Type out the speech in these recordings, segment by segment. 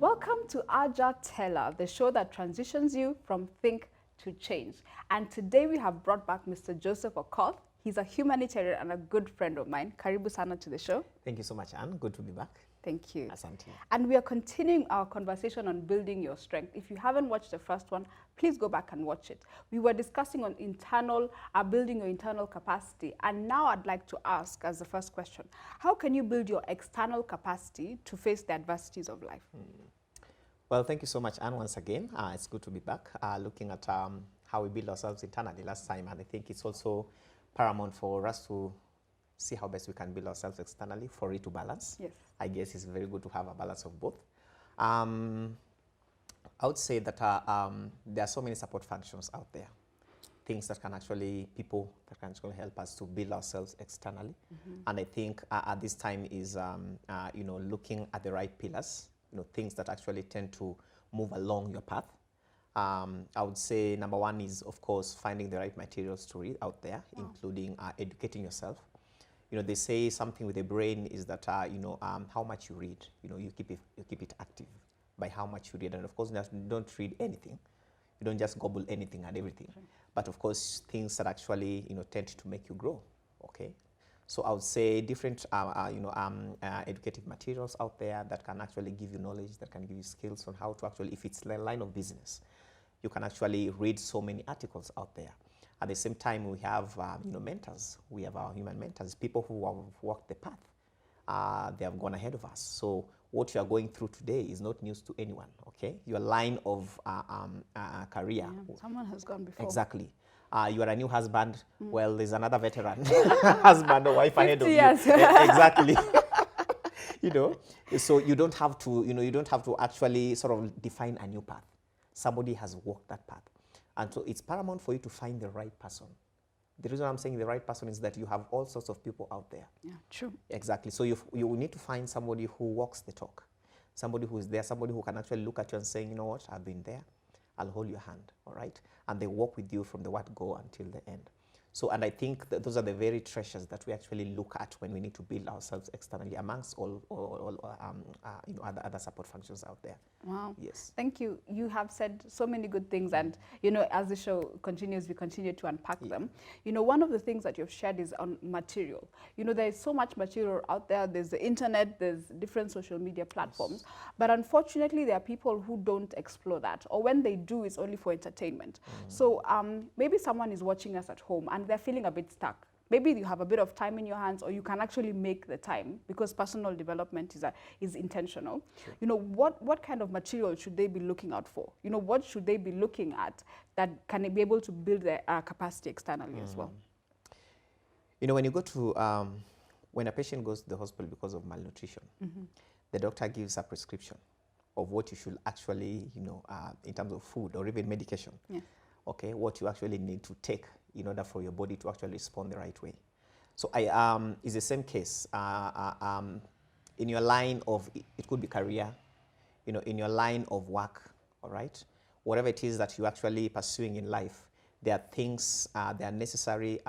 Welcome to Ajatella, the show that transitions you from think to change. And today we have brought back Mr. Joseph Okoth. He's a humanitarian and a good friend of mine. Karibu sana to the show. Thank you so much, Anne. Good to be back. Thank you. Asante. And we are continuing our conversation on building your strength. If you haven't watched the first one, please go back and watch it. We were discussing on building your internal capacity. And now I'd like to ask as the first question, how can you build your external capacity to face the adversities of life? Well, thank you so much, Anne, once again. It's good to be back, looking at how we build ourselves internally last time. And I think it's also paramount for us to see how best we can build ourselves externally for it to balance. Yes. I guess it's very good to have a balance of both. I would say that there are so many support functions out there, things that can actually, people that can actually help us to build ourselves externally. And I think at this time is, looking at the right pillars, things that actually tend to move along your path. I would say number one is, of course, finding the right materials to read out there, including educating yourself. They say something with the brain is that, how much you read, you keep it active by how much you read. And of course, don't read anything. You don't just gobble anything and everything. Right. But of course, things that actually, tend to make you grow, okay? So I would say different, educative materials out there that can actually give you knowledge, that can give you skills on how to actually, if it's a line of business, you can actually read so many articles out there. At the same time, we have, mentors. We have our human mentors, people who have walked the path. They have gone ahead of us. So what you are going through today is not news to anyone, okay? Your line of career. Yeah, someone has gone before. Exactly. You are a new husband. Well, there's another veteran husband or wife ahead of you. Exactly. So you don't have to, actually sort of define a new path. Somebody has walked that path. And so it's paramount for you to find the right person. The reason I'm saying the right person is that you have all sorts of people out there. Yeah, true. Exactly. So you need to find somebody who walks the talk, somebody who is there, somebody who can actually look at you and say, you know what, I've been there. I'll hold your hand, all right? And they walk with you from the word go until the end. So, and I think that those are the very treasures that we actually look at when we need to build ourselves externally amongst all other support functions out there. Wow. Yes. Thank you. You have said so many good things, and as the show continues, we continue to unpack them. One of the things that you've shared is on material. There is so much material out there. There's the internet, there's different social media platforms, but unfortunately, there are people who don't explore that, or when they do, it's only for entertainment. So maybe someone is watching us at home and they're feeling a bit stuck. Maybe you have a bit of time in your hands, or you can actually make the time, because personal development is intentional. Sure. What kind of material should they be looking out for? What should they be looking at that can be able to build their capacity externally as well? When you go to, when a patient goes to the hospital because of malnutrition, the doctor gives a prescription of what you should actually, in terms of food or even medication. Yeah. Okay, what you actually need to take in order for your body to actually respond the right way. So it's the same case. In your line of, it could be career, in your line of work, all right? Whatever it is that you're actually pursuing in life, there are things, there are necessary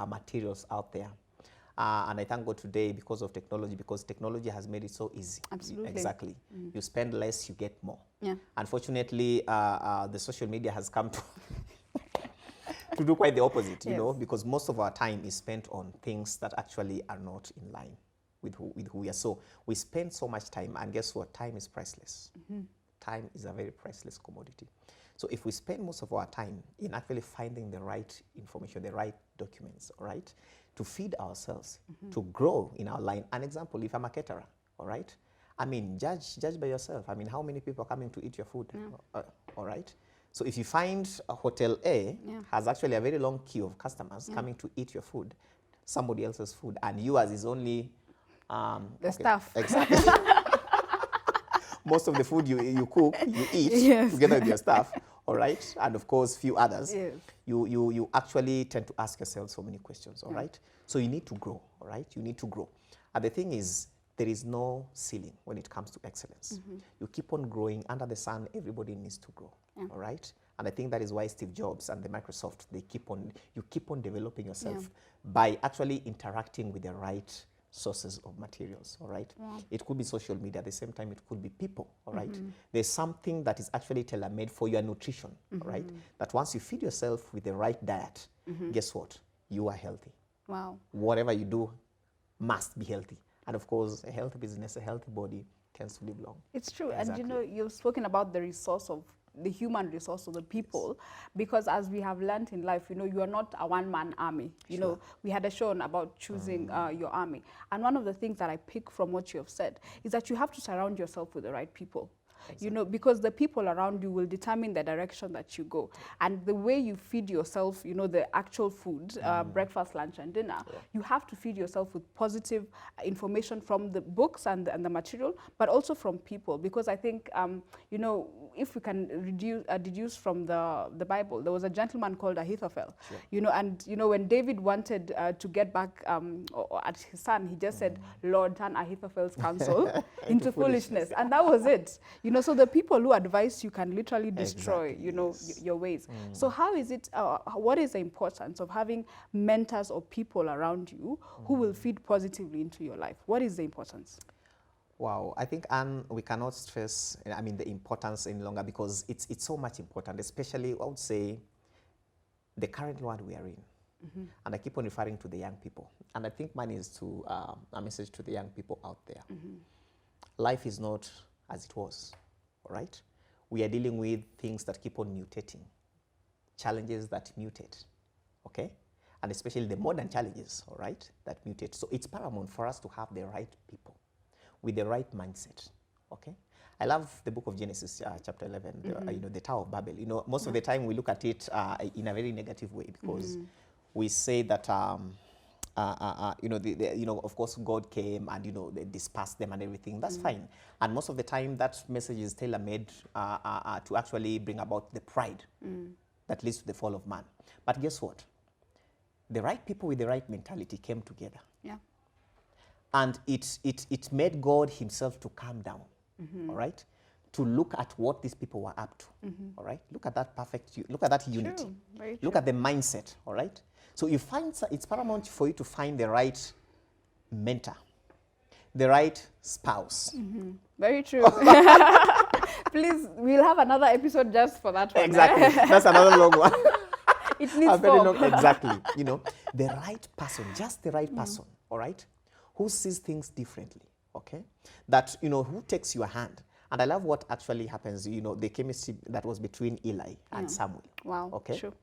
materials out there. And I thank God today because of technology, because technology has made it so easy. Absolutely. Exactly. You spend less, you get more. Yeah. Unfortunately, the social media has come to do quite the opposite, because most of our time is spent on things that actually are not in line with who we are. So we spend so much time, and guess what? Time is priceless. Time is a very priceless commodity. So if we spend most of our time in actually finding the right information, the right documents, all right, to feed ourselves, to grow in our line. An example, if I'm a caterer, all right, judge by yourself. How many people are coming to eat your food, all right? So if you find a hotel A has actually a very long queue of customers coming to eat your food, somebody else's food, and yours is only the staff. Exactly. Most of the food you cook, you eat together with your staff, all right? And of course, few others. Yes. You actually tend to ask yourself so many questions, all right? So you need to grow, all right? You need to grow. And the thing is, there is no ceiling when it comes to excellence. You keep on growing. Under the sun, everybody needs to grow, all right? And I think that is why Steve Jobs and the Microsoft, you keep on developing yourself by actually interacting with the right sources of materials, all right? Wow. It could be social media. At the same time, it could be people, all right? There's something that is actually tailor-made for your nutrition, all right? That once you feed yourself with the right diet, guess what? You are healthy. Wow. Whatever you do must be healthy. And of course, a healthy business, a healthy body tends to live long. It's true. Exactly. And you've spoken about the resource of the human resource of the people, because as we have learned in life, you are not a one-man army. You know, we had a show on about choosing your army. And one of the things that I pick from what you have said is that you have to surround yourself with the right people. Exactly. Because the people around you will determine the direction that you go. And the way you feed yourself, the actual food, breakfast, lunch, and dinner, you have to feed yourself with positive information from the books and the material, but also from people. Because I think, if we can deduce from the Bible, there was a gentleman called Ahithophel, and when David wanted to get back at his son, he just said, Lord, turn Ahithophel's counsel into foolishness. And that was it. So the people who advise you can literally destroy, your ways. So how is it, what is the importance of having mentors or people around you who will feed positively into your life? What is the importance? Wow, I think, Anne, we cannot stress, the importance any longer, because it's so much important, especially, I would say, the current world we are in. And I keep on referring to the young people. And I think mine is to a message to the young people out there. Life is not as it was, all right? We are dealing with things that keep on mutating, challenges that mutate, okay? And especially the modern challenges, all right, that mutate. So it's paramount for us to have the right people with the right mindset, okay? I love the book of Genesis, chapter 11, the Tower of Babel. Most of the time we look at it in a very negative way, because we say that, of course, God came and, they dispersed them and everything. That's fine. And most of the time, that message is tailor-made to actually bring about the pride that leads to the fall of man. But guess what? The right people with the right mentality came together. Yeah. And it made God himself to calm down, all right? To look at what these people were up to, all right? Look at that look at that unity. True. Very true. Look at the mindset, all right? So you find, it's paramount for you to find the right mentor, the right spouse. Very true. Please, we'll have another episode just for that one. Exactly. That's another long one. It needs form. Exactly. The right person, just the right person, all right? Who sees things differently, okay? That, who takes your hand. And I love what actually happens, the chemistry that was between Eli and Samuel. Wow, okay? True.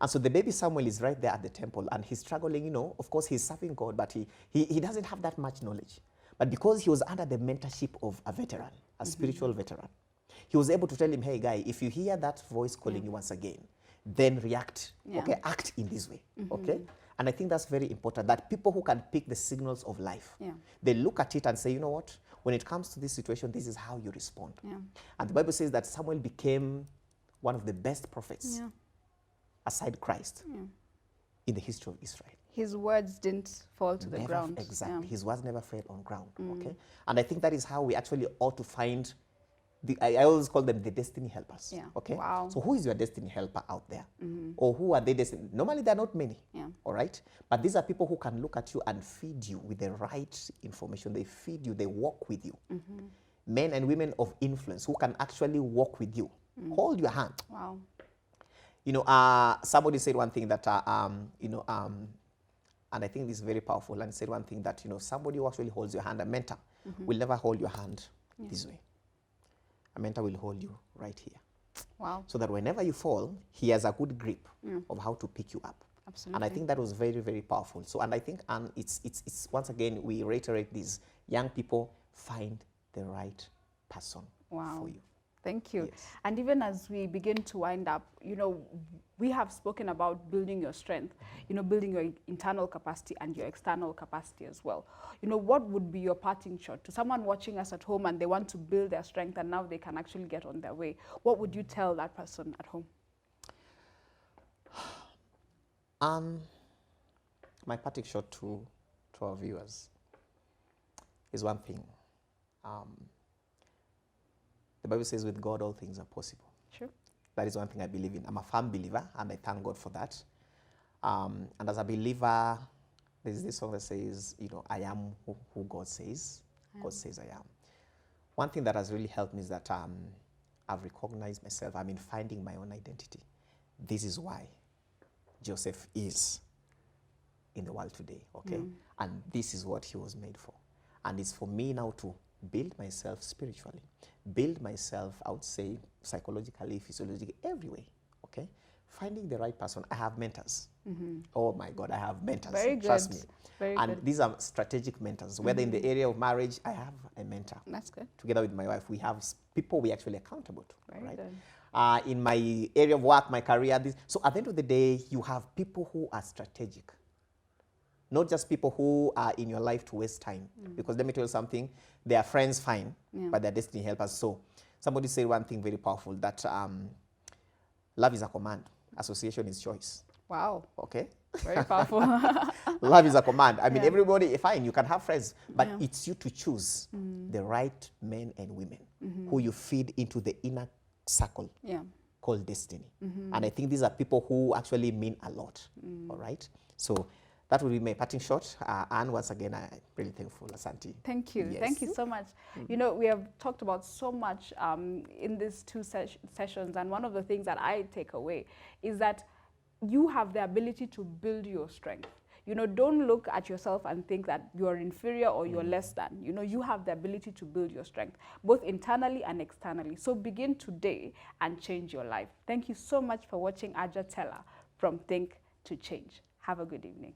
And so the baby Samuel is right there at the temple, and he's struggling, of course he's serving God, but he doesn't have that much knowledge. But because he was under the mentorship of a veteran, a spiritual veteran, he was able to tell him, hey guy, if you hear that voice calling you once again, then react, okay? Act in this way, okay? And I think that's very important, that people who can pick the signals of life, they look at it and say, you know what, when it comes to this situation, this is how you respond. And the Bible says that Samuel became one of the best prophets, aside Christ, in the history of Israel. His words didn't fall to the ground. Exactly. His words never fell on ground, okay? And I think that is how we actually ought to find I always call them the destiny helpers. Okay. Wow. So who is your destiny helper out there? Or who are they destiny? Normally there are not many. All right. But these are people who can look at you and feed you with the right information. They feed you. They walk with you. Men and women of influence who can actually walk with you, hold your hand. Wow. Somebody said one thing that and I think this is very powerful. And said one thing that somebody who actually holds your hand, a mentor, will never hold your hand this way. A mentor will hold you right here. Wow. So that whenever you fall, he has a good grip of how to pick you up. Absolutely. And I think that was very, very powerful. So, and I think, and it's once again, we reiterate this, young people, find the right person for you. Thank you. Yes. And even as we begin to wind up, we have spoken about building your strength, building your internal capacity and your external capacity as well. What would be your parting shot to someone watching us at home and they want to build their strength and now they can actually get on their way? What would you tell that person at home? My parting shot to our viewers is one thing. The Bible says with God all things are possible. Sure. That is one thing I believe in. I'm a firm believer and I thank God for that. And as a believer, There's this song that says, you know, I am who God says. God says I am. One thing that has really helped me is that I've recognized myself. I'm in finding my own identity. This is why Joseph is in the world today, okay? And this is what he was made for. And it's for me now to build myself spiritually, build myself, I would say, psychologically, physiologically, every way, okay? Finding the right person. I have mentors. Oh my God, I have mentors. Very good. Trust me. Very And good. these are strategic mentors. Whether in the area of marriage, I have a mentor. That's good. Together with my wife, we have people we're actually accountable to. Very right? good. In my area of work, my career, so at the end of the day, you have people who are strategic. Not just people who are in your life to waste time. Because let me tell you something, they are friends, fine, but they're destiny helpers. So somebody said one thing very powerful, that love is a command, association is choice. Wow. Okay? Very powerful. Love is a command. I mean, everybody, fine, you can have friends, but it's you to choose the right men and women who you feed into the inner circle called destiny. And I think these are people who actually mean a lot, all right? So that will be my parting shot. And once again, I'm really thankful, Asante. Thank you. Yes. Thank you so much. You know, we have talked about so much in these two sessions, and one of the things that I take away is that you have the ability to build your strength. You know, don't look at yourself and think that you're inferior or you're less than. You know, you have the ability to build your strength, both internally and externally. So begin today and change your life. Thank you so much for watching Ajatella from Think to Change. Have a good evening.